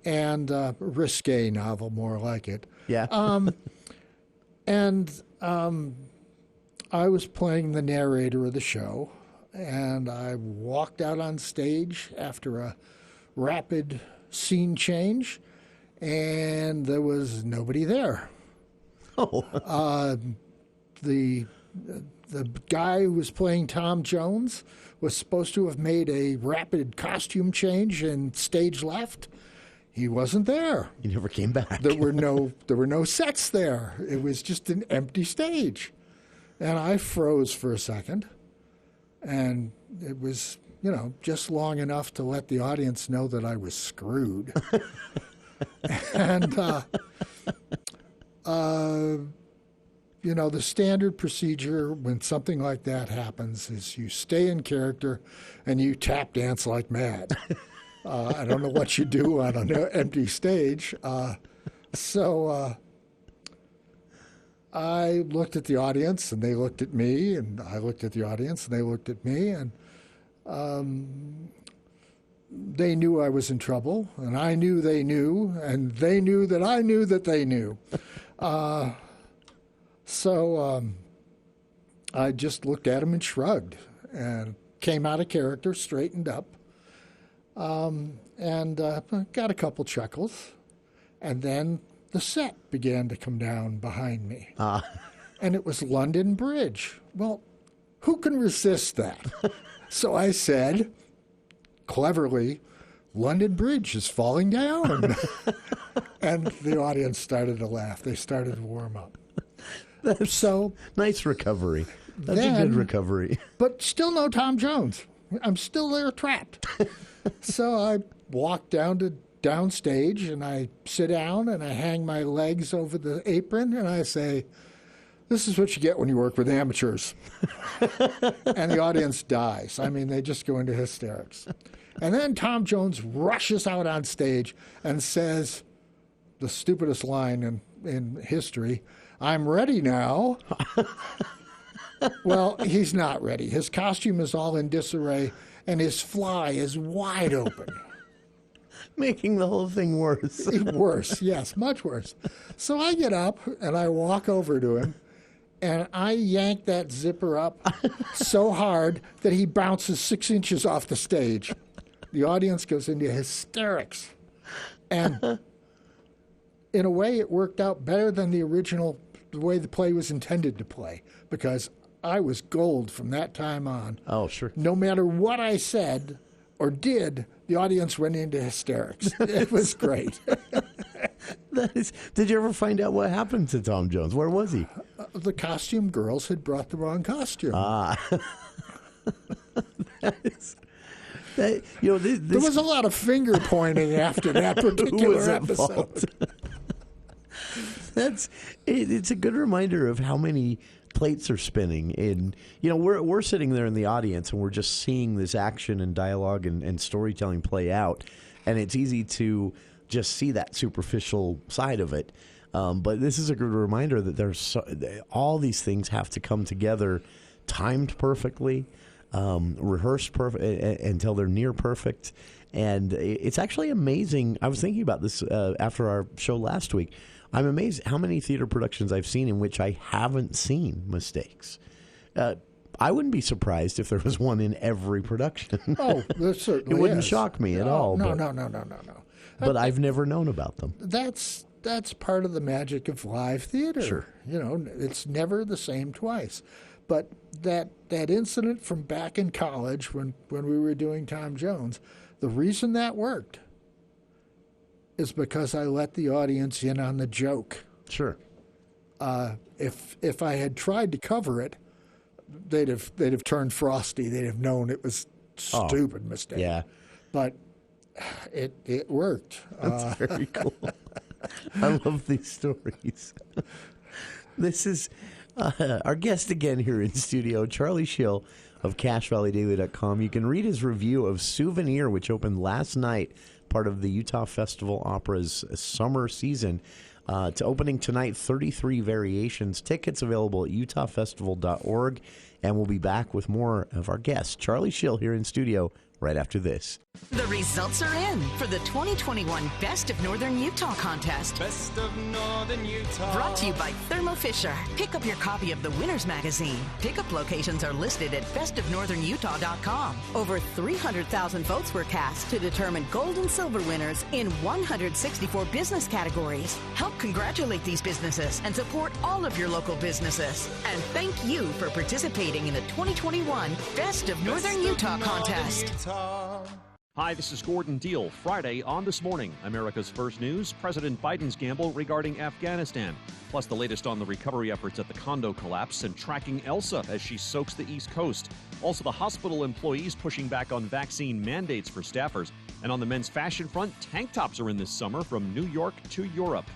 Speaker 11: And risque novel, more like it.
Speaker 10: Yeah.
Speaker 11: I was playing the narrator of the show, and I walked out on stage after a rapid scene change, and there was nobody there.
Speaker 10: Oh.
Speaker 11: The guy who was playing Tom Jones was supposed to have made a rapid costume change and stage left. He wasn't there.
Speaker 10: He never came back.
Speaker 11: There were no sets there. It was just an empty stage. And I froze for a second. And it was, just long enough to let the audience know that I was screwed. And the standard procedure when something like that happens is you stay in character and you tap dance like mad. I don't know what you do on an empty stage. So I looked at the audience, and they looked at me, and I looked at the audience, and they looked at me, and they knew I was in trouble, and I knew they knew, and they knew that I knew that they knew. So I just looked at them and shrugged, and came out of character, straightened up, and got a couple chuckles. And then the set began to come down behind me. And it was London Bridge. Well, who can resist that? So I said, cleverly, London Bridge is falling down. And the audience started to laugh. They started to warm up.
Speaker 10: That's so nice recovery. That's a good recovery.
Speaker 11: But still no Tom Jones. I'm still there trapped. So I walk downstage, and I sit down, and I hang my legs over the apron, and I say, "This is what you get when you work with amateurs." And the audience dies. I mean, they just go into hysterics. And then Tom Jones rushes out on stage and says the stupidest line in history, "I'm ready now." Well, he's not ready. His costume is all in disarray, and his fly is wide open.
Speaker 10: Making the whole thing worse.
Speaker 11: Worse, yes, much worse. So I get up and I walk over to him, and I yank that zipper up so hard that he bounces 6 inches off the stage. The audience goes into hysterics. And in a way, it worked out better than the way the play was intended to play, because I was gold from that time on.
Speaker 10: Oh, sure.
Speaker 11: No matter what I said or did, the audience went into hysterics. It was great.
Speaker 10: Did you ever find out what happened to Tom Jones? Where was he?
Speaker 11: The costume girls had brought the wrong costume. There was a lot of finger pointing after that particular episode.
Speaker 10: It's a good reminder of how many plates are spinning. And we're sitting there in the audience and we're just seeing this action and dialogue and storytelling play out, and it's easy to just see that superficial side of it. But this is a good reminder that all these things have to come together, timed perfectly, rehearsed perfect until they're near perfect. And it's actually amazing. I was thinking about this after our show last week. I'm amazed how many theater productions I've seen in which I haven't seen mistakes. I wouldn't be surprised if there was one in every production.
Speaker 11: Oh, there certainly
Speaker 10: It wouldn't
Speaker 11: is.
Speaker 10: shock me at all.
Speaker 11: No.
Speaker 10: But I've never known about them.
Speaker 11: That's part of the magic of live theater.
Speaker 10: Sure.
Speaker 11: It's never the same twice. But that incident from back in college when we were doing Tom Jones, the reason that worked is because I let the audience in on the joke.
Speaker 10: Sure.
Speaker 11: If I had tried to cover it, they'd have turned frosty. They'd have known it was stupid mistake.
Speaker 10: Yeah.
Speaker 11: But it worked.
Speaker 10: That's very cool. I love these stories. This is our guest again here in studio, Charlie Schill of CashValleyDaily.com. You can read his review of Souvenir, which opened last night, part of the Utah Festival Opera's summer season. To opening tonight, 33 variations. Tickets available at utahfestival.org. And we'll be back with more of our guest, Charlie Schill, here in studio right after this.
Speaker 20: The results are in for the 2021 Best of Northern Utah contest.
Speaker 21: Best of Northern Utah.
Speaker 20: Brought to you by Thermo Fisher. Pick up your copy of the Winners Magazine. Pickup locations are listed at bestofnorthernutah.com. Over 300,000 votes were cast to determine gold and silver winners in 164 business categories. Help congratulate these businesses and support all of your local businesses. And thank you for participating in the 2021 Best of Northern Utah contest.
Speaker 22: Hi, this is Gordon Deal. Friday on This Morning, America's First News, President Biden's gamble regarding Afghanistan, plus the latest on the recovery efforts at the condo collapse and tracking Elsa as she soaks the East Coast. Also, the hospital employees pushing back on vaccine mandates for staffers. And on the men's fashion front, tank tops are in this summer from New York to Europe.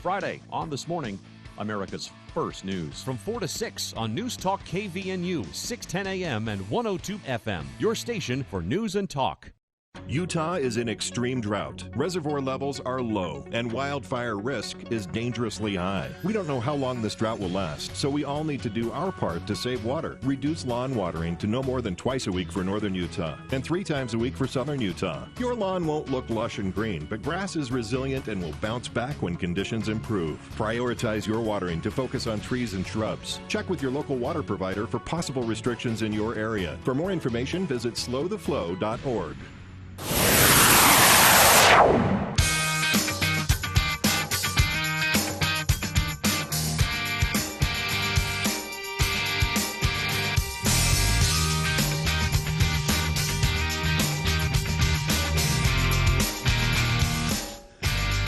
Speaker 22: Friday on This Morning, America's First News. From 4 to 6 on News Talk KVNU, 610 AM and 102 FM. Your station for news and talk.
Speaker 23: Utah is in extreme drought. Reservoir levels are low, and wildfire risk is dangerously high. We don't know how long this drought will last, so we all need to do our part to save water. Reduce lawn watering to no more than twice a week for northern Utah and 3 times a week for southern Utah. Your lawn won't look lush and green, but grass is resilient and will bounce back when conditions improve. Prioritize your watering to focus on trees and shrubs. Check with your local water provider for possible restrictions in your area. For more information, visit slowtheflow.org.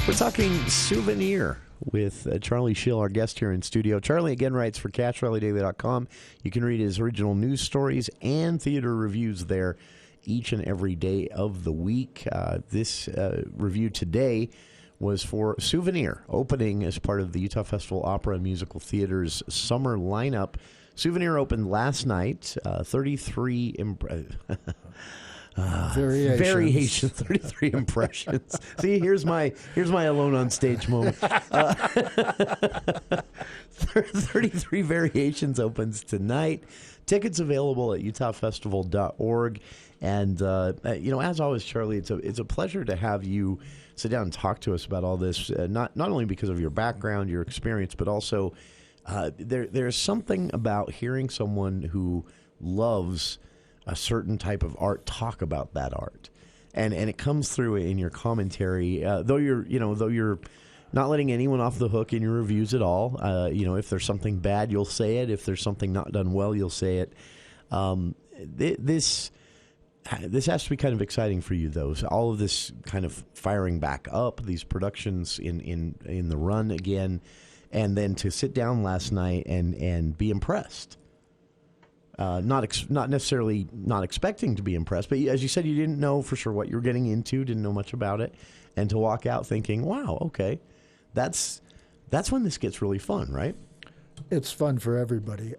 Speaker 10: We're talking Souvenir with Charlie Schill, our guest here in studio. Charlie, again, writes for CashValleyDaily.com. You can read his original news stories and theater reviews there each and every day of the week. This review today was for Souvenir, opening as part of the Utah Festival Opera and Musical Theater's summer lineup. Souvenir opened last night, 33 variations, 33 impressions. See, here's my alone on stage moment. 33 variations opens tonight. Tickets available at utahfestival.org. And, as always, Charlie, it's a pleasure to have you sit down and talk to us about all this, not only because of your background, your experience, but also there's something about hearing someone who loves a certain type of art talk about that art. And it comes through in your commentary, though you're not letting anyone off the hook in your reviews at all. If there's something bad, you'll say it. If there's something not done well, you'll say it. This has to be kind of exciting for you, though. So all of this kind of firing back up, these productions in the run again, and then to sit down last night and be impressed. Not necessarily not expecting to be impressed, but as you said, you didn't know for sure what you were getting into, didn't know much about it, and to walk out thinking, wow, okay, that's when this gets really fun, right?
Speaker 11: It's fun for everybody.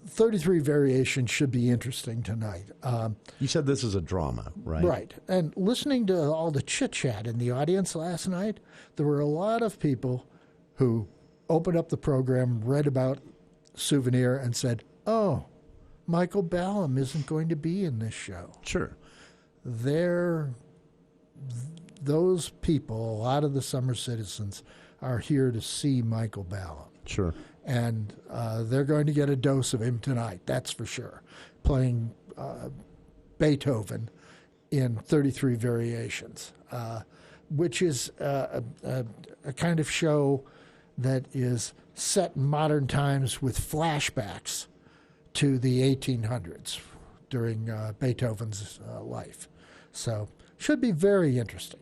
Speaker 11: 33 Variations should be interesting tonight.
Speaker 10: You said this is a drama, right?
Speaker 11: Right. And listening to all the chit-chat in the audience last night, there were a lot of people who opened up the program, read about Souvenir, and said, oh, Michael Ballum isn't going to be in this show.
Speaker 10: Sure.
Speaker 11: Those people, a lot of the summer citizens, are here to see Michael Ballum.
Speaker 10: Sure.
Speaker 11: And they're going to get a dose of him tonight, that's for sure, playing Beethoven in 33 Variations, which is a kind of show that is set in modern times with flashbacks to the 1800s during Beethoven's life. So should be very interesting.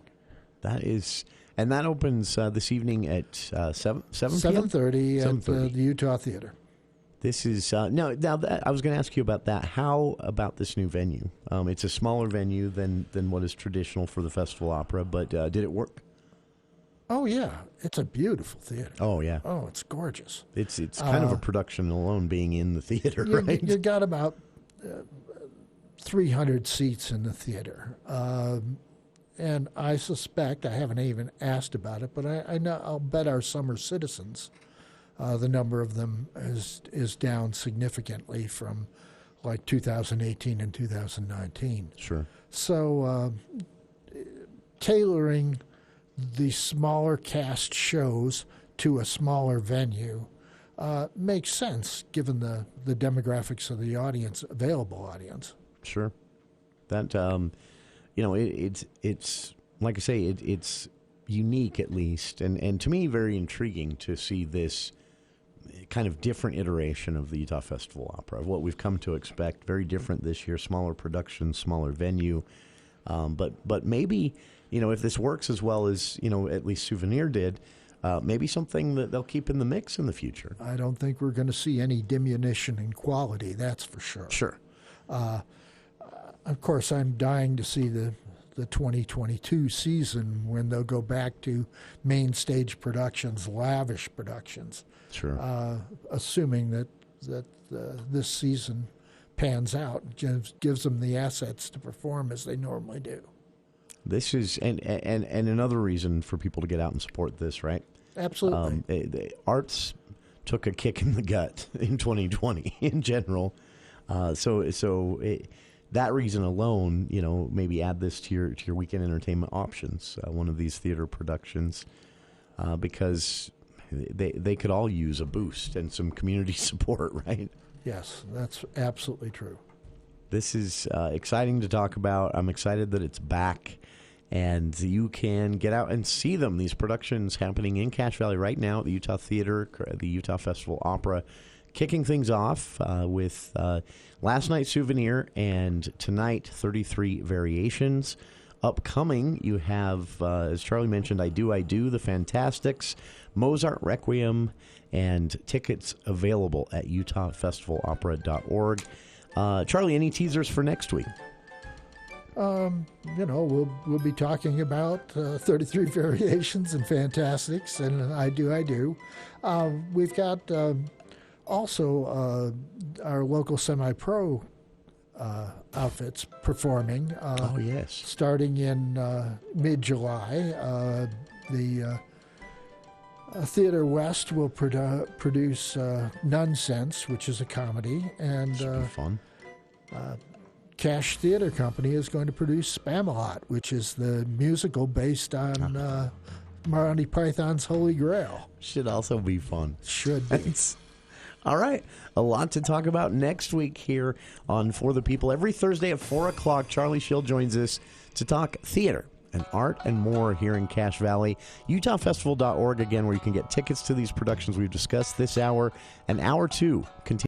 Speaker 10: That is... And that opens this evening at 7 p.m.?
Speaker 11: 7:30 at the Utah Theater.
Speaker 10: This is I was going to ask you about that. How about this new venue? It's a smaller venue than what is traditional for the Festival Opera, but did it work?
Speaker 11: Oh yeah, it's a beautiful theater.
Speaker 10: Oh yeah.
Speaker 11: Oh, it's gorgeous.
Speaker 10: It's kind of a production alone being in the theater, right?
Speaker 11: You got about 300 seats in the theater. And I suspect, I haven't even asked about it, but I know, I'll bet our summer citizens, the number of them is down significantly from like 2018 and 2019.
Speaker 10: Sure.
Speaker 11: So tailoring the smaller cast shows to a smaller venue makes sense given the demographics of the available audience.
Speaker 10: Sure. That... it's like I say, it's unique at least, and to me very intriguing to see this kind of different iteration of the Utah Festival Opera, of what we've come to expect. Very different this year, smaller production, smaller venue, but maybe if this works as well as at least Souvenir did, maybe something that they'll keep in the mix in the future.
Speaker 11: I don't think we're going to see any diminution in quality. That's for sure.
Speaker 10: Sure.
Speaker 11: Of course, I'm dying to see the 2022 season when they'll go back to main stage productions, lavish productions.
Speaker 10: Sure.
Speaker 11: Assuming that this season pans out, gives them the assets to perform as they normally do.
Speaker 10: This is and another reason for people to get out and support this, right?
Speaker 11: Absolutely.
Speaker 10: The arts took a kick in the gut in 2020 in general. That reason alone, maybe add this to your weekend entertainment options. One of these theater productions, because they could all use a boost and some community support, right?
Speaker 11: Yes, that's absolutely true.
Speaker 10: This is exciting to talk about. I'm excited that it's back, and you can get out and see them. These productions happening in Cache Valley right now at the Utah Theater, the Utah Festival Opera. Kicking things off with last night Souvenir and tonight 33 Variations. Upcoming, you have, as Charlie mentioned, I Do, The Fantastics, Mozart Requiem, and tickets available at utahfestivalopera.org. Charlie, any teasers for next week?
Speaker 11: We'll be talking about 33 Variations and Fantastics and I Do. We've got... also, our local semi-pro outfits performing.
Speaker 10: Oh, yes.
Speaker 11: Starting in mid-July. The Theater West will produce Nonsense, which is a comedy, and
Speaker 10: Should be fun.
Speaker 11: Cash Theater Company is going to produce Spamalot, which is the musical based on Monty Python's Holy Grail.
Speaker 10: Should also be fun.
Speaker 11: Should be.
Speaker 10: All right. A lot to talk about next week here on For the People. Every Thursday at 4 o'clock, Charlie Schill joins us to talk theater and art and more here in Cache Valley. UtahFestival.org, again, where you can get tickets to these productions we've discussed this hour. And hour 2 continues.